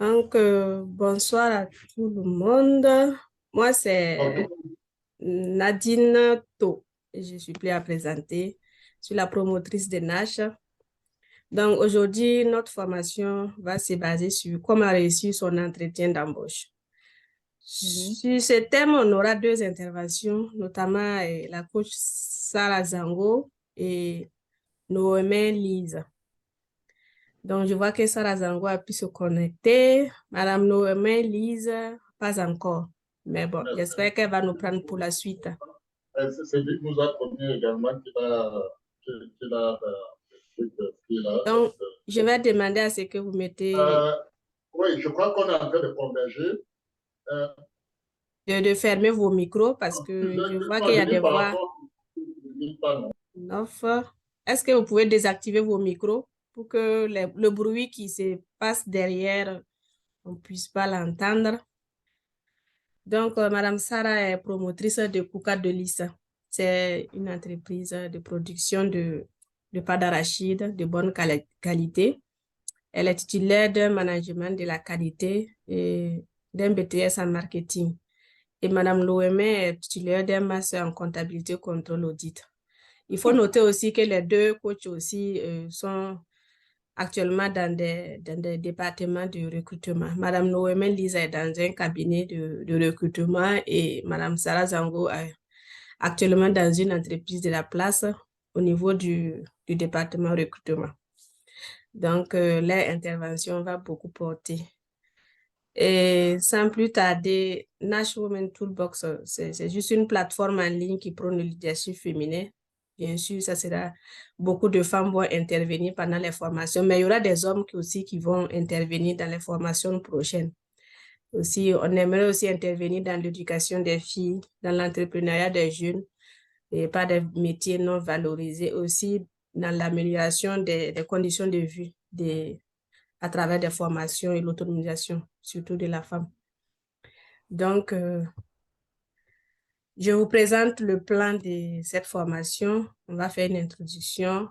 Donc, bonsoir à tout le monde. Moi, c'est Nadine To. Je suis prête à présenter. Je suis la promotrice de NASH. Donc, aujourd'hui, notre formation va se baser sur comment réussir son entretien d'embauche. Sur ce thème, on aura deux interventions, notamment la coach Sarah Zango et Noémie Lise. Donc, je vois que Sarah Zango a pu se connecter. Madame Noémie Lise, pas encore. Mais bon, j'espère qu'elle va nous prendre pour la suite. C'est lui qui nous a promis également qu'il a Donc, je vais demander à ce que vous mettez... oui, je crois qu'on est en train de converger. De fermer vos micros parce que je vois qu'il y a des voix off. Est-ce que vous pouvez désactiver vos micros pour que le bruit qui se passe derrière, on ne puisse pas l'entendre? Donc, Madame Sarah est promotrice de Kuka de Lissa. C'est une entreprise de production de pâte d'arachide de bonne qualité. Elle est titulaire d'un management de la qualité et d'un BTS en marketing. Et Madame Loémé est titulaire d'un master en comptabilité contrôle audit. Il faut noter aussi que les deux coachs aussi sont actuellement dans des départements de recrutement. Madame Noémie Lisa est dans un cabinet de recrutement et Madame Sarah Zango est actuellement dans une entreprise de la place au niveau du département recrutement. Donc, leur intervention va beaucoup porter. Et sans plus tarder, Nash Women Toolbox, c'est juste une plateforme en ligne qui prône le leadership féminin. Bien sûr, ça sera beaucoup de femmes vont intervenir pendant les formations, mais il y aura des hommes aussi qui vont intervenir dans les formations prochaines. Aussi, on aimerait aussi intervenir dans l'éducation des filles, dans l'entrepreneuriat des jeunes et pas des métiers non valorisés, aussi dans l'amélioration des conditions de vie à travers des formations et l'autonomisation, surtout de la femme. Donc, je vous présente le plan de cette formation. On va faire une introduction.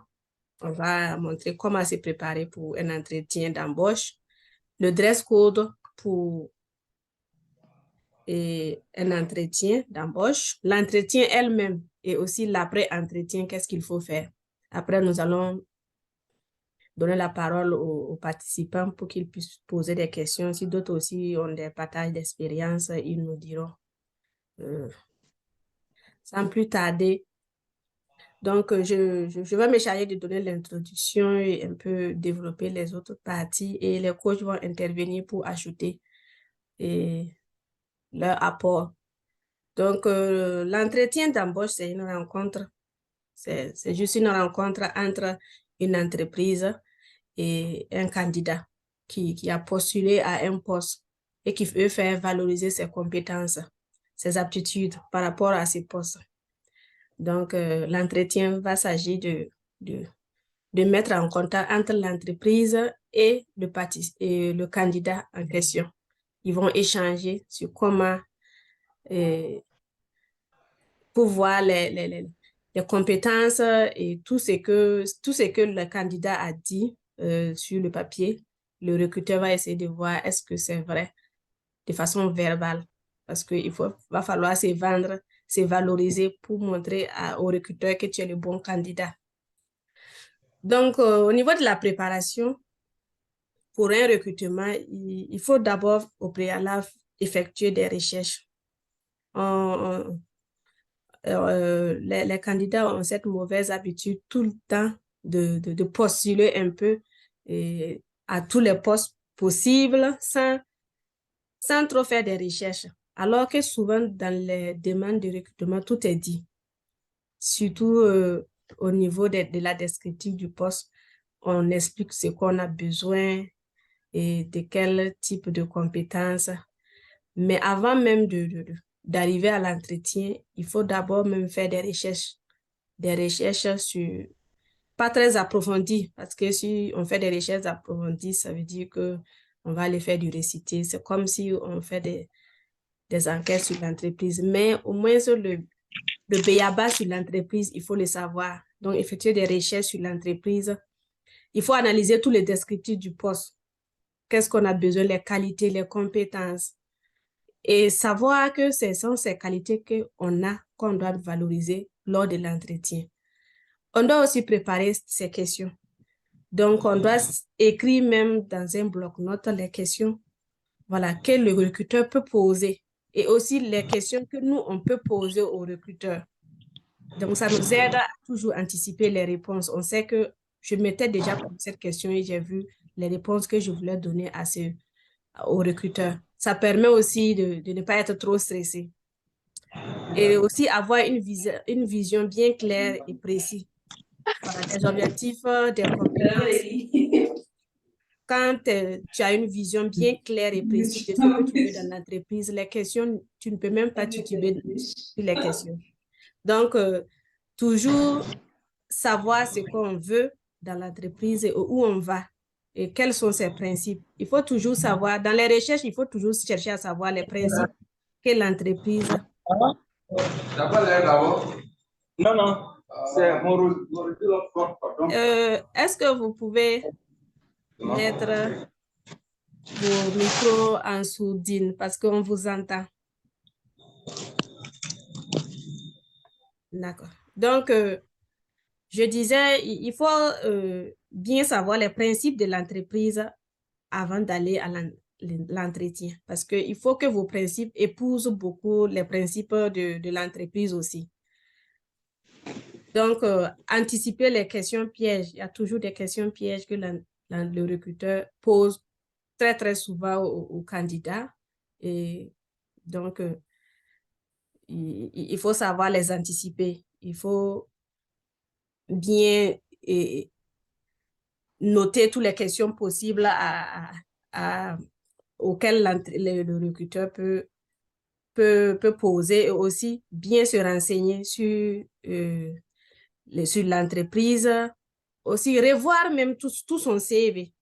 On va montrer comment se préparer pour un entretien d'embauche, le dress code pour un entretien d'embauche, l'entretien elle-même et aussi l'après-entretien, qu'est-ce qu'il faut faire. Après, nous allons donner la parole aux participants pour qu'ils puissent poser des questions. Si d'autres aussi ont des partages d'expérience, ils nous diront. Sans plus tarder, donc je vais me charger de donner l'introduction et un peu développer les autres parties et les coachs vont intervenir pour ajouter leur apport. Donc, l'entretien d'embauche, c'est une rencontre. C'est juste une rencontre entre une entreprise et un candidat qui a postulé à un poste et qui veut faire valoriser ses compétences, ses aptitudes par rapport à ces postes. Donc, l'entretien va s'agir de mettre en contact entre l'entreprise et le candidat en question. Ils vont échanger sur comment pour voir les compétences et tout ce que le candidat a dit sur le papier. Le recruteur va essayer de voir est-ce que c'est vrai de façon verbale parce qu'il va falloir se vendre, se valoriser pour montrer au recruteur que tu es le bon candidat. Donc, au niveau de la préparation, pour un recrutement, il faut d'abord au préalable effectuer des recherches. Les candidats ont cette mauvaise habitude tout le temps de postuler un peu à tous les postes possibles sans trop faire des recherches. Alors que souvent, dans les demandes de recrutement, tout est dit. Surtout au niveau de la descriptive du poste, on explique ce qu'on a besoin et de quel type de compétences. Mais avant même d'arriver à l'entretien, il faut d'abord même faire des recherches pas très approfondies, parce que si on fait des recherches approfondies, ça veut dire que on va aller faire du récité. C'est comme si on fait des enquêtes sur l'entreprise, mais au moins le b.a.-ba sur l'entreprise, il faut le savoir. Donc, effectuer des recherches sur l'entreprise. Il faut analyser tous les descriptifs du poste. qu'est-ce qu'on a besoin, les qualités, les compétences. Et savoir que ce sont ces qualités qu'on doit valoriser lors de l'entretien. On doit aussi préparer ces questions. Donc, on doit écrire même dans un bloc-notes les questions, voilà, que le recruteur peut poser et aussi les questions que nous, on peut poser au recruteur. Donc, ça nous aide à toujours anticiper les réponses. On sait que je m'étais déjà posé cette question et j'ai vu les réponses que je voulais donner au recruteur. Ça permet aussi de ne pas être trop stressé. Et aussi avoir une vision bien claire et précise. Voilà, des objectifs, des compétences. Quand tu as une vision bien claire et précise de ce que tu veux dans l'entreprise, les questions, tu ne peux même pas tituber sur les questions. Donc, toujours savoir ce qu'on veut dans l'entreprise et où on va et quels sont ses principes. Il faut toujours savoir, dans les recherches, il faut toujours chercher à savoir les principes que l'entreprise. Non, non, c'est mon rôle. Est-ce que vous pouvez mettre vos micros en sourdine parce qu'on vous entend? D'accord. Donc, je disais, il faut bien savoir les principes de l'entreprise avant d'aller à l'entretien parce qu'il faut que vos principes épousent beaucoup les principes de l'entreprise aussi. Donc, anticiper les questions pièges. Il y a toujours des questions pièges que le recruteur pose très, très souvent aux candidats. Et donc, il faut savoir les anticiper. Il faut bien noter toutes les questions possibles auxquelles le recruteur peut poser et aussi bien se renseigner sur l'entreprise. Aussi revoir même tout son CV.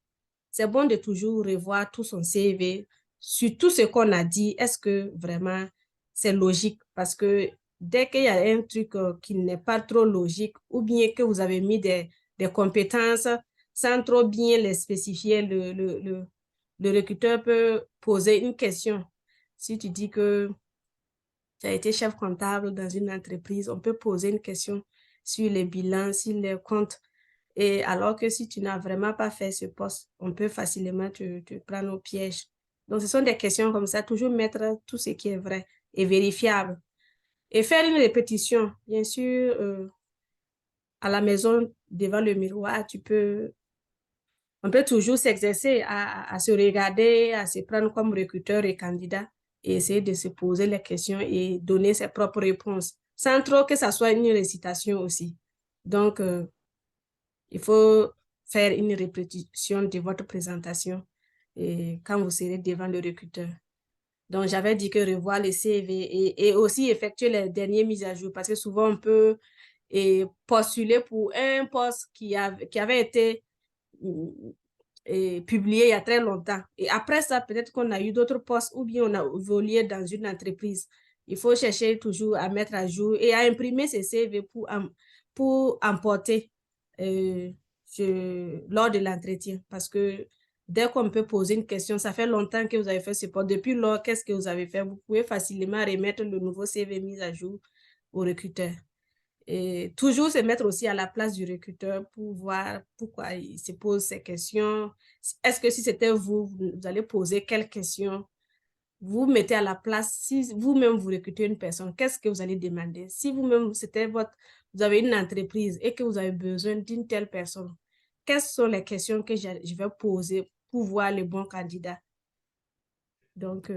C'est bon de toujours revoir tout son CV sur tout ce qu'on a dit. Est-ce que vraiment c'est logique? Parce que dès qu'il y a un truc qui n'est pas trop logique ou bien que vous avez mis des compétences sans trop bien les spécifier, le recruteur peut poser une question. Si tu dis que tu as été chef comptable dans une entreprise, on peut poser une question sur les bilans, sur les comptes. Et alors que si tu n'as vraiment pas fait ce poste, on peut facilement te prendre au piège. Donc, ce sont des questions comme ça, toujours mettre tout ce qui est vrai et vérifiable. Et faire une répétition, bien sûr, à la maison, devant le miroir, on peut toujours s'exercer à se regarder, à se prendre comme recruteur et candidat et essayer de se poser les questions et donner ses propres réponses, sans trop que ça soit une récitation aussi. Donc, il faut faire une répétition de votre présentation et quand vous serez devant le recruteur. Donc, j'avais dit que revoir les CV et aussi effectuer les dernières mises à jour parce que souvent, on peut postuler pour un poste qui avait été publié il y a très longtemps. Et après ça, peut-être qu'on a eu d'autres postes ou bien on a évolué dans une entreprise. Il faut chercher toujours à mettre à jour et à imprimer ces CV pour emporter lors de l'entretien. Parce que dès qu'on peut poser une question, ça fait longtemps que vous avez fait ce poste. Depuis lors, qu'est-ce que vous avez fait? Vous pouvez facilement remettre le nouveau CV mis à jour au recruteur. Et toujours se mettre aussi à la place du recruteur pour voir pourquoi il se pose ces questions. Est-ce que si c'était vous, vous allez poser quelles questions? Vous mettez à la place, si vous-même vous recrutez une personne, qu'est-ce que vous allez demander? Si vous-même, vous avez une entreprise et que vous avez besoin d'une telle personne, quelles sont les questions que je vais poser pour voir le bon candidat? Donc,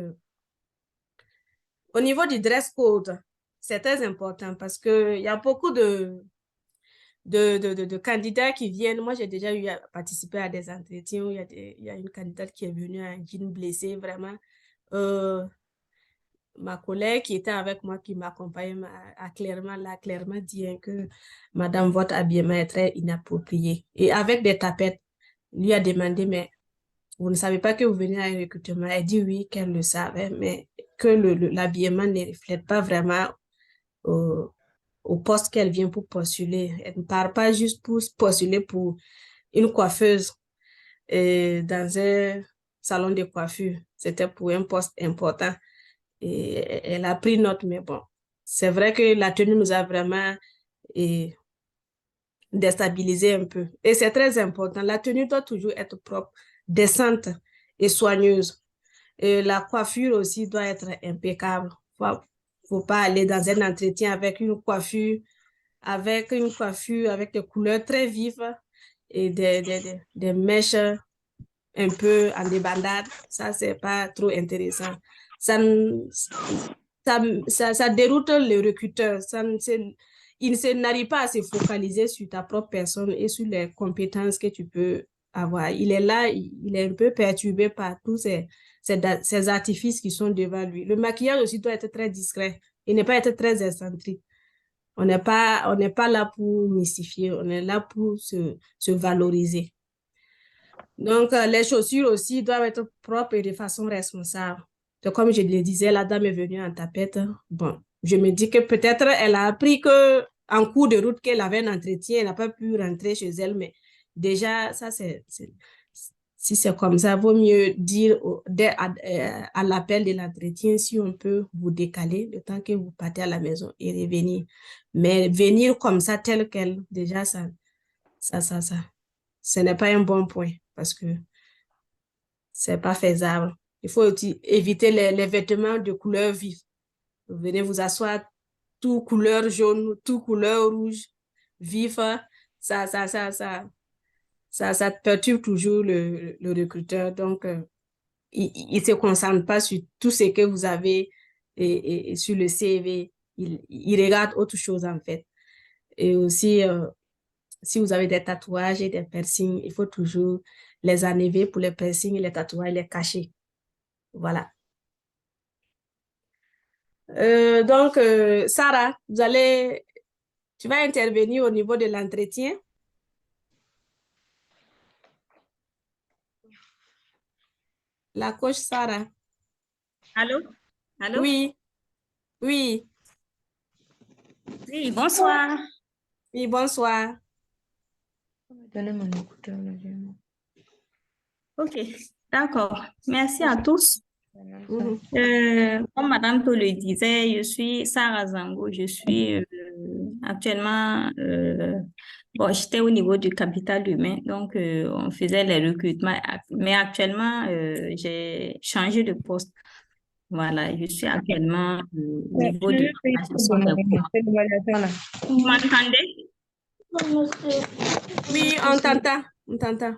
au niveau du dress code, c'est très important parce qu'il y a beaucoup de candidats qui viennent. Moi, j'ai déjà eu à participer à des entretiens où il y a une candidate qui est venue en jean blessé, vraiment. Ma collègue qui était avec moi, qui m'accompagnait, a clairement dit hein, que Madame, votre habillement est très inapproprié. Et avec des tapettes, lui a demandé, mais vous ne savez pas que vous venez à un recrutement? Elle dit oui, qu'elle le savait, mais que l'habillement ne reflète pas vraiment au poste qu'elle vient pour postuler. Elle ne part pas juste pour postuler pour une coiffeuse dans salon de coiffure. C'était pour un poste important. Et elle a pris note, mais bon, c'est vrai que la tenue nous a vraiment déstabilisé un peu. Et c'est très important. La tenue doit toujours être propre, décente et soigneuse. Et la coiffure aussi doit être impeccable. Faut pas aller dans un entretien avec une coiffure avec des couleurs très vives et des mèches un peu en débandade. Ça, c'est pas trop intéressant. Ça, ça déroute le recruteur. Il n'arrive pas à se focaliser sur ta propre personne et sur les compétences que tu peux avoir. Il est là, il est un peu perturbé par tous ces artifices qui sont devant lui. Le maquillage aussi doit être très discret et ne pas être très excentrique. On n'est pas là pour mystifier, on est là pour se valoriser. Donc, les chaussures aussi doivent être propres et de façon responsable. Donc, comme je le disais, la dame est venue en tapette. Bon, je me dis que peut-être elle a appris que en cours de route qu'elle avait un entretien, elle n'a pas pu rentrer chez elle, mais déjà, ça, si c'est comme ça, vaut mieux dire à l'appel de l'entretien si on peut vous décaler le temps que vous partez à la maison et revenir. Mais venir comme ça, tel quel, déjà, ça, ce n'est pas un bon point parce que c'est pas faisable. Il faut aussi éviter les vêtements de couleur vive. Vous venez vous asseoir tout couleur jaune, tout couleur rouge, vif, ça perturbe toujours le recruteur. Donc, il ne se concentre pas sur tout ce que vous avez et sur le CV. Il regarde autre chose en fait. Et aussi, si vous avez des tatouages et des piercings, il faut toujours les enlever pour les piercings et les tatouages, les cacher. Voilà. Donc, Sarah, tu vas intervenir au niveau de l'entretien. La coach Sarah. Allô? Allô? Oui, oui, Oui, bonsoir. oui, bonsoir. Donnez mon écouteur, là, Ok, d'accord. Merci à tous. Mhm. Comme Madame To le disait, je suis Sarah Zango. Je suis actuellement, bon, j'étais au niveau du capital humain, donc on faisait les recrutements. Mais actuellement, j'ai changé de poste. Voilà, je suis actuellement au niveau de la gestion des cours. Vous m'entendez? Oui, on t'entend, on t'entend.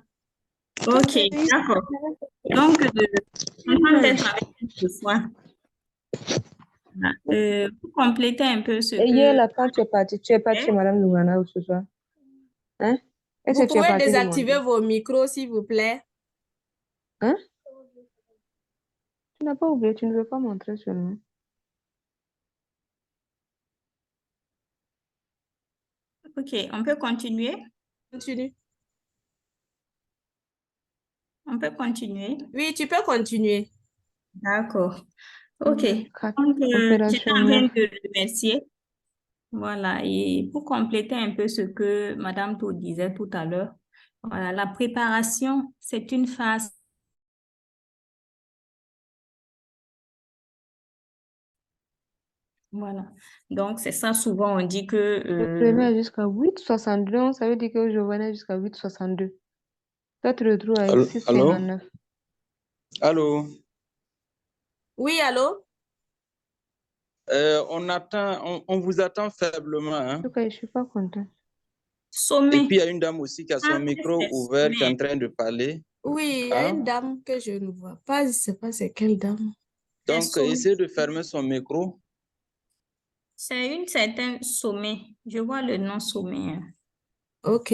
Ok, d'accord. Donc, content d'être avec vous ce soir. Voilà. Pour compléter un peu ce Et hier, que... là, quand tu es parti chez Madame Louvana ce soir? Hein? Est-ce Vous que tu es pouvez parti désactiver demander? vos micros, s'il vous plaît. Hein? Tu n'as pas oublié, tu ne veux pas montrer seulement. Ok, on peut continuer? Continue. On peut continuer? Oui, tu peux continuer. D'accord. Ok. Donc, j'étais Opération en train 9. de remercier. Voilà. Et pour compléter un peu ce que Madame To disait tout à l'heure, voilà, la préparation, c'est une phase. Voilà. Donc, c'est ça, souvent, on dit que... Le premier jusqu'à 8,62, ça veut dire que je venais jusqu'à 8,62. Toi, tu te retrouves avec Allô? 6,59. Allô? Oui, allô? On vous attend faiblement, hein? En tout cas, je ne suis pas contente. Et Sommet. puis, il y a une dame aussi qui a son micro ouvert, qui est en train de parler. Oui, il y a une dame que je ne vois pas. Je ne sais pas c'est quelle dame. Donc, essayez de fermer son micro. C'est une certaine Sommet. Je vois le nom Sommet. Hein. OK.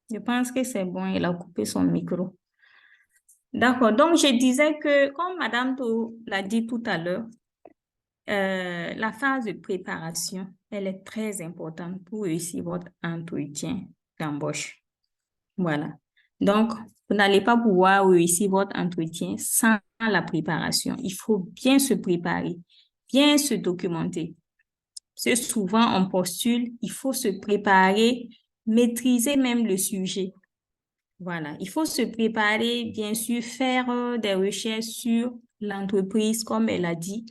Je pense que c'est bon, il a coupé son micro. D'accord. Donc, je disais que, comme Madame To l'a dit tout à l'heure, la phase de préparation, elle est très importante pour réussir votre entretien d'embauche. Voilà. Donc, vous n'allez pas pouvoir réussir votre entretien sans la préparation. Il faut bien se préparer, bien se documenter. Parce que souvent, on postule, il faut se préparer, maîtriser même le sujet. Voilà, il faut se préparer, bien sûr, faire des recherches sur l'entreprise, comme elle a dit,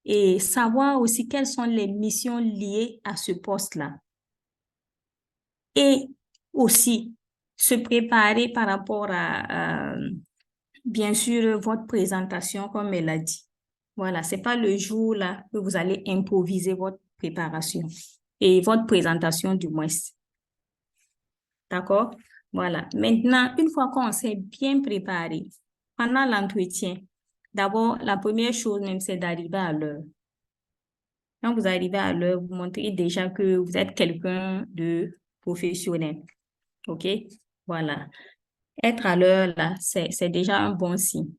et savoir aussi quelles sont les missions liées à ce poste-là. Et aussi se préparer par rapport à bien sûr, votre présentation, comme elle a dit. Voilà, c'est pas le jour là que vous allez improviser votre préparation et votre présentation du moins. D'accord? Voilà. Maintenant, une fois qu'on s'est bien préparé, pendant l'entretien, d'abord, la première chose même, c'est d'arriver à l'heure. Quand vous arrivez à l'heure, vous montrez déjà que vous êtes quelqu'un de professionnel. OK? Voilà. Être à l'heure, là, c'est déjà un bon signe.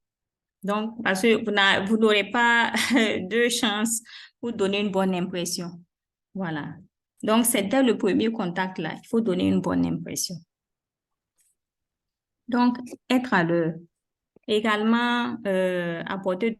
Donc, parce que vous n'aurez pas de chance pour donner une bonne impression. Voilà. Donc, c'est dès le premier contact, là, il faut donner une bonne impression. Donc, être à l'heure. Également, apporter